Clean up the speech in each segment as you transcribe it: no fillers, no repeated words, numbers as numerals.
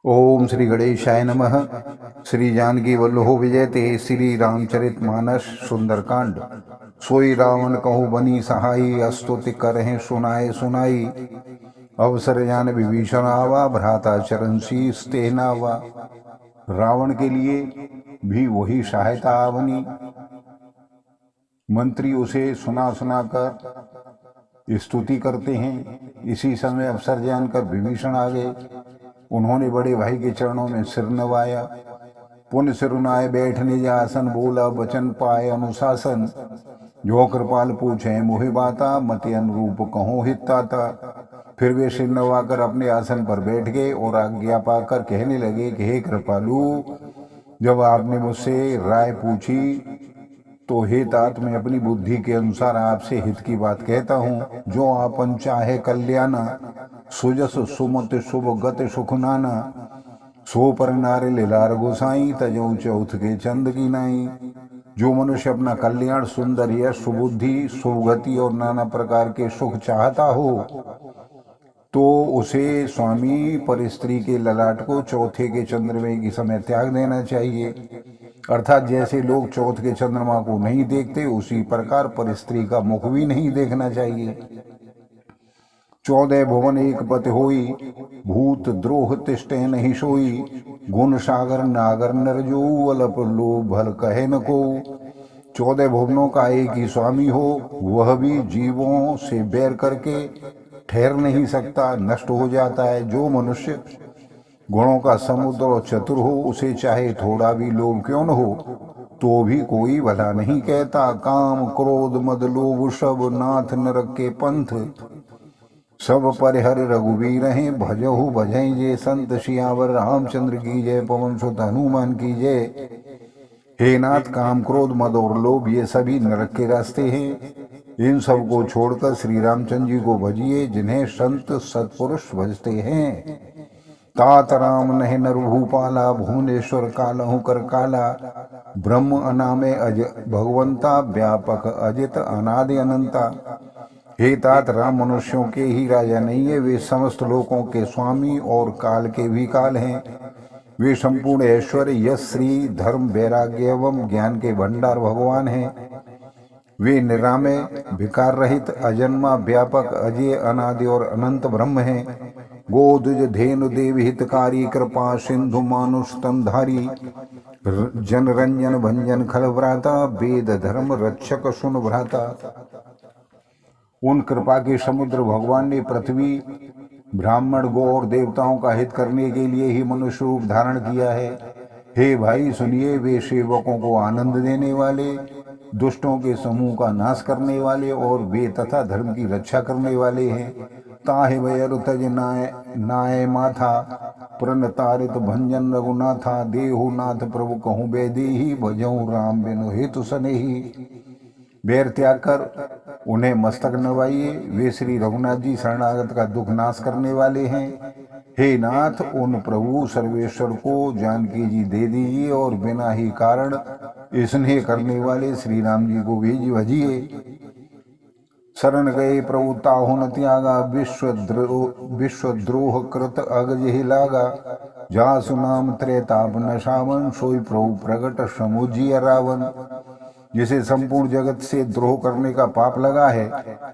ओम श्री गणेशाय नमः। श्री जानकी वल्लभो विजयते। श्री रामचरित मानस सुंदरकांड। सोई रावण कहु बनी सहाई, अस्तुति करहि सुनाए सुनाई। अवसर जान विभीषण आवा, भ्राता चरण शीस ते नावा। रावण के लिए भी वही सहायता आवनी। मंत्री उसे सुना सुना कर स्तुति करते हैं। इसी समय अवसर जानकर विभीषण आ गए। उन्होंने बड़े भाई के चरणों में सिर नवाया। पुन सिर नाय बैठने आसन, बोला वचन पाए अनुशासन। जो कृपाल पूछे मोहि बाता, मति अनुरूप कहो हिताता। फिर वे सिर नवाकर अपने आसन पर बैठ गए और आज्ञा पाकर कहने लगे कि हे कृपालु, जब आपने मुझसे राय पूछी तो हे तात, मैं अपनी बुद्धि के अनुसार आपसे हित की बात कहता हूँ। जो आपन चाहे कल्याणा, सुजस सुमत शुभ गति सुख नाना। सो पर नारे लिलार गोसाई, तजऊ चौथ के चंद की नाई। जो मनुष्य अपना कल्याण, सुंदर यश, सुबुद्धि, सुगति और नाना प्रकार के सुख चाहता हो तो उसे स्वामी पर स्त्री के ललाट को चौथे के चंद्रमा के समय त्याग देना चाहिए। अर्थात जैसे लोग चौथ के चंद्रमा को नहीं देखते, उसी प्रकार पर स्त्री का मुख भी नहीं देखना चाहिए। 14 भुवन एक पत होई, भूत द्रोह तिष्ठे नहीं सोई। गुण सागर नागर नर जो, अलप लोभ भल कहे न को। 14 भुवनों का एक ही स्वामी हो, वह भी जीवों से बैर करके ठहर नहीं सकता, नष्ट हो जाता है। जो मनुष्य गुणों का समुद्र और चतुर हो, उसे चाहे थोड़ा भी लोभ क्यों न हो तो भी कोई भला नहीं कहता। काम क्रोध मद लोभ सब, नाथ नरक के पंथ। सब परिहर रघुवीर हैं, भजहु भजई जे संत। सियावर रामचंद्र की जय, पवन सुत हनुमान की जय। हे नाथ, काम क्रोध मद और लोभ ये सभी नरक के रास्ते हैं। इन सब को छोड़कर श्री रामचंद्र जी को भजिए, जिन्हें संत सत्पुरुष भजते हैं। तात राम नह नर भूपाला, भुवनेश्वर कालहु कर काला। ब्रह्म अनामे अज भगवंता, व्यापक अजित अनादि अनंता। हे तात, राम मनुष्यों के ही राजा नहीं है, वे समस्त लोकों के स्वामी और काल के भी काल हैं। वे संपूर्ण ऐश्वर्य, यश, श्री, धर्म, वैराग्य एवं ज्ञान के भंडार भगवान हैं। वे निरामय, विकार रहित, अजन्मा, व्यापक, अजय, अनादि और अनंत ब्रह्म हैं। गोदुज धेनु देव हितकारी, कृपा सिंधु मानुष स्तनधारी। जन रंजन भंजन खल व्राता, वेद धर्म रक्षक सुन भ्राता। उन कृपा के समुद्र भगवान ने पृथ्वी, ब्राह्मण, गौ और देवताओं का हित करने के लिए ही मनुष्य रूप धारण किया है। हे भाई सुनिए, वे सेवकों को आनंद देने वाले, दुष्टों के समूह का नाश करने वाले और वे तथा धर्म की रक्षा करने वाले हैं। ताहि वयर तज नाय नाय माथा, प्रण तारित भंजन रघुनाथा। देहु नाथ प्रभु कहूँ बेदेही, भजहु राम बिनु हेतु सनेही। बैर त्याग कर उन्हें मस्तक नवाइए, वे श्री रघुनाथ जी शरणागत का दुख नाश करने वाले हैं। हे नाथ, उन प्रभु सर्वेश्वर को जानकी जी दे दीजिए और बिना ही कारण स्नेह करने वाले श्री राम जी को भेज भजिए। शरण गए प्रभु ताहु न त्यागा, विश्वद्रोह कृत अगज ही लागा। जासु नाम त्रेताप न सावन, सोई प्रभु प्रगट समुझिय रावण। जिसे संपूर्ण जगत से द्रोह करने का पाप लगा है,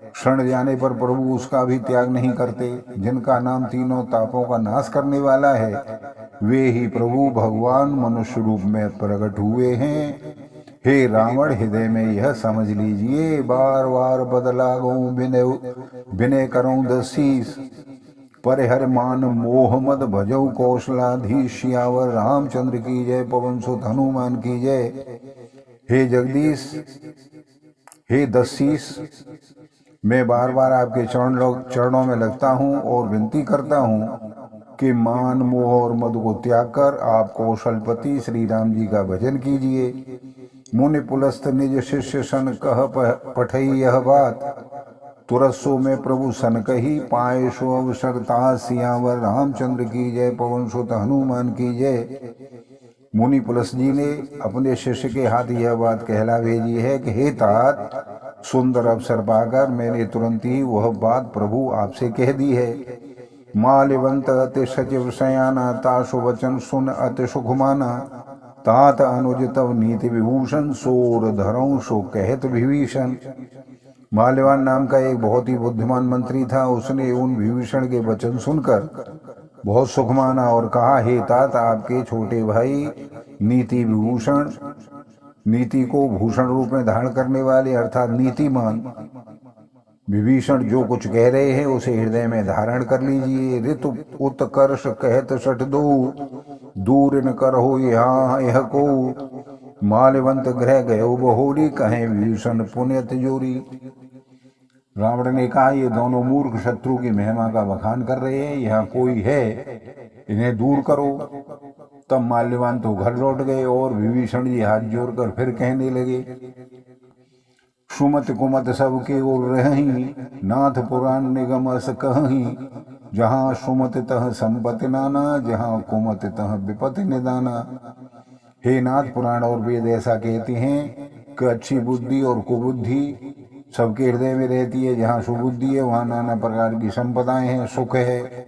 क्षण जाने पर प्रभु उसका भी त्याग नहीं करते। जिनका नाम तीनों तापों का नाश करने वाला है, वे ही प्रभु भगवान मनुष्य रूप में प्रकट हुए हैं। हे रावण, हृदय में यह समझ लीजिए, बार बार बदलागो विनय करूं दसीस। परिहर मान मोह मद भजऊ कौशलाधीश। सियावर रामचंद्र की जय, पवन सुत हनुमान की जय। हे जगदीश, हे दसीस, मैं बार बार आपके चरणों में लगता हूँ और विनती करता हूँ कि मान, मोह और मद को त्याग कर आप कौशलपति श्री राम जी का भजन कीजिए। मुनि पुलस्त निज शिष्य सन, कह पठई यह बात। तुरस्सो में प्रभु सन कही, पाए सो अवसर ता। सियावर रामचंद्र की जय, पवन सुत हनुमान की जय। मुनि पुलस्त जी ने अपने शिष्य के हाथ यह बात कहला भेजी है कि हे तात, सुंदर अवसर पाकर मैंने तुरंत ही वह बात प्रभु आपसे कह दी है। माल्यवंत अति सचिव शयाना, ताशु वचन सुन अति सुखमाना। तात अनुज तव नीति विभूषण, सोर धरऊं सो कहत विभीषण। माल्यवान नाम का एक बहुत ही बुद्धिमान मंत्री था। उसने उन विभीषण के वचन सुनकर बहुत सुख माना और कहा, हे तात, आपके छोटे भाई नीति विभूषण, नीति को भूषण रूप में धारण करने वाले अर्थात नीतिमान विभीषण जो कुछ कह रहे हैं उसे हृदय में धारण कर लीजिए। ऋतु उत्कर्ष कहत सठ दो, दूर न करहो यहाँ यह को। माल्यवंत ग्रह गयो बहोरी, कहें विभीषण पुण्य तिजोरी। रावण ने कहा, ये दोनों मूर्ख शत्रु की महिमा का बखान कर रहे हैं, यहाँ कोई है, इन्हें दूर करो। तब माल्यवान तो घर लौट गए और विभीषण जी हाथ जोड़कर फिर कहने लगे, सुमत कुमत सबके ओर रही, नाथ पुराण निगम अस कहीं। जहाँ सुमत तह संपत्ति नाना, जहाँ कुमत तह विपत्ति निदाना। हे नाथ, पुराण और वेद ऐसा कहते हैं कि अच्छी बुद्धि और कुबुद्धि सबके हृदय में रहती है। जहाँ सुबुद्धि है वहाँ नाना प्रकार की संपदाएं हैं, सुख है,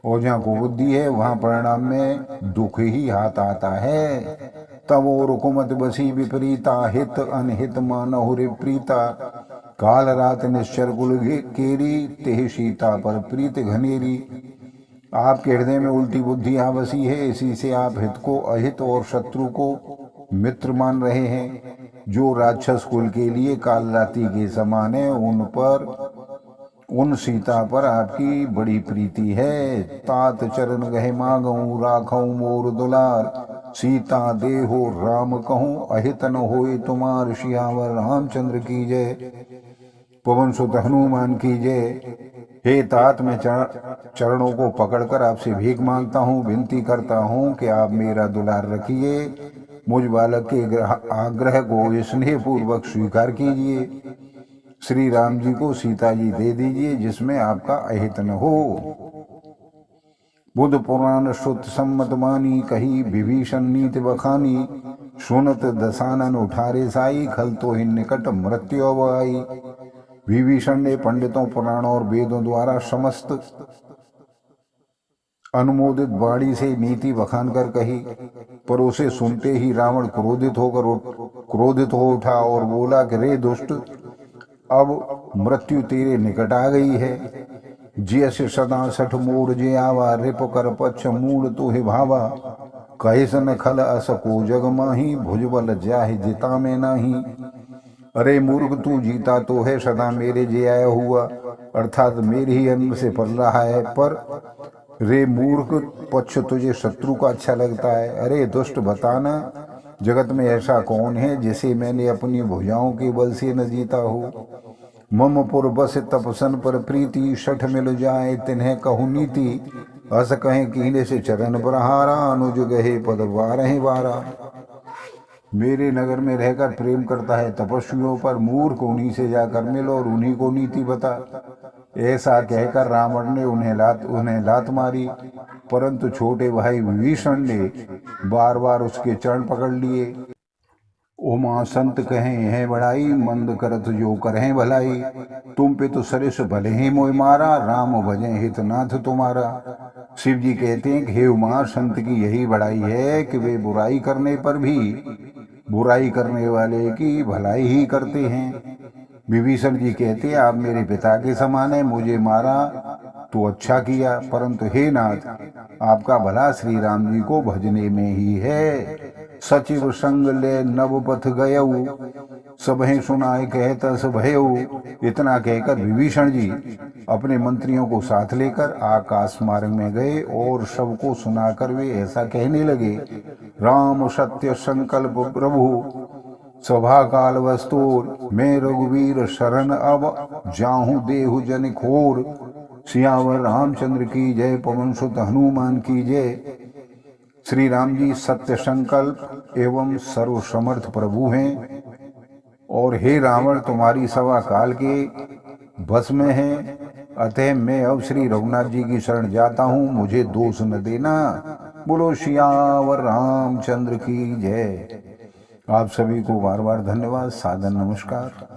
और जहाँ कुबुद्धि है वहाँ परिणाम में दुख ही हाथ आता है। तब और कुमत बसी विपरीता, हित अनहित मानहु रे प्रीता। काल रात निश्चर कुल केरी, तेह सीता पर प्रीत घनेरी। आपके हृदय में उल्टी बुद्धि आ बसी है, इसी से आप हित को अहित और शत्रु को मित्र मान रहे हैं। जो राक्षस कुल के लिए काल रात्रि के समान है, उन सीता पर आपकी बड़ी प्रीति है। तात चरण गहे मागऊं, राखऊं मोर दुलार। सीता देहो राम कहूँ, अहित न होए तुम्हार। सियावर रामचंद्र की जय, पवन सुत हनुमान की जय। हे तात, मैं चरणों को पकड़कर आपसे भीख मांगता हूँ, विनती करता हूँ कि आप मेरा दुलार रखिए। मुझ बालक के आग्रह को स्नेह पूर्वक स्वीकार कीजिए। श्री राम जी को सीता जी दे दीजिए, जिसमें आपका अहित न हो। बुद्ध पुराण श्रुत सम्मत मानी, कही विभीषण नीति बखानी। सुनत दसानन उठारे साई, खल तो ही निकट मृत्यु आई। विभीषण ने पंडितों, पुराणों और वेदों द्वारा समस्त अनुमोदित वाणी से नीति बखान कर कही, पर उसे सुनते ही रावण क्रोधित हो उठा और बोला कि रे दुष्ट, अब मृत्यु तेरे निकट आ गई है। जैसे सदा सठ मोर जे आवा, रिप कर पक्ष मूल तो हे भावा। कहे सन खल अस को जग माही, भुजबल जाहि जिता में नाही। अरे मूर्ख, तू जीता तो है, सदा मेरे जे आया हुआ, अर्थात मेरे ही अन्न से पल रहा है। पर रे मूर्ख, पक्ष तुझे शत्रु का अच्छा लगता है। अरे दुष्ट, बताना जगत में ऐसा कौन है जिसे मैंने अपनी भुजाओं के बल से न जीता हो। मम पुर बस तपसन पर प्रीति, सठ मिल जाए तिन्हें कहूँ नीति। अस कहें कीने से चरण प्रहारा, अनुज गहे पद वारहि वारा। मेरे नगर में रहकर प्रेम करता है तपस्वियों पर, मूर्ख उन्हीं से जाकर मिल और उन्हीं को नीति बता। ऐसा कहकर रावण ने उन्हें लात मारी, परंतु छोटे भाई विभीषण ने बार बार उसके चरण पकड़ लिए। ओमा संत कहें है बड़ाई, मंद करत जो करें भलाई। तुम पे तो सरिस भले ही मोय मारा, राम भजे हितनाथ तुम्हारा। शिव जी कहते हैं कि हे उमा, संत की यही बड़ाई है कि वे बुराई करने पर भी बुराई करने वाले की भलाई ही करते हैं। विभीषण जी कहते हैं, आप मेरे पिता के समान है, मुझे मारा तो अच्छा किया, परंतु हे नाथ, आपका भला श्री राम जी को भजने में ही है। सचिव संग ले नव पथ गयऊ, सबहे सुनाए कहत भयऊ। इतना कहकर विभीषण जी अपने मंत्रियों को साथ लेकर आकाश मार्ग में गए और सबको सुनाकर वे ऐसा कहने लगे, राम सत्य संकल्प प्रभु, सभा काल वस्तुर। मैं रघुवीर शरण अब, जाहूं देहु जन खोर। सियावर रामचंद्र की जय, पवन सुत हनुमान की जय। श्री राम जी सत्य संकल्प एवं सर्व समर्थ प्रभु हैं। और हे रावण, तुम्हारी सभा काल के बस में है, अतः मैं अब श्री रघुनाथ जी की शरण जाता हूँ, मुझे दोष न देना। बोलो सियावर रामचंद्र की जय। आप सभी को बार बार धन्यवाद, सादर नमस्कार।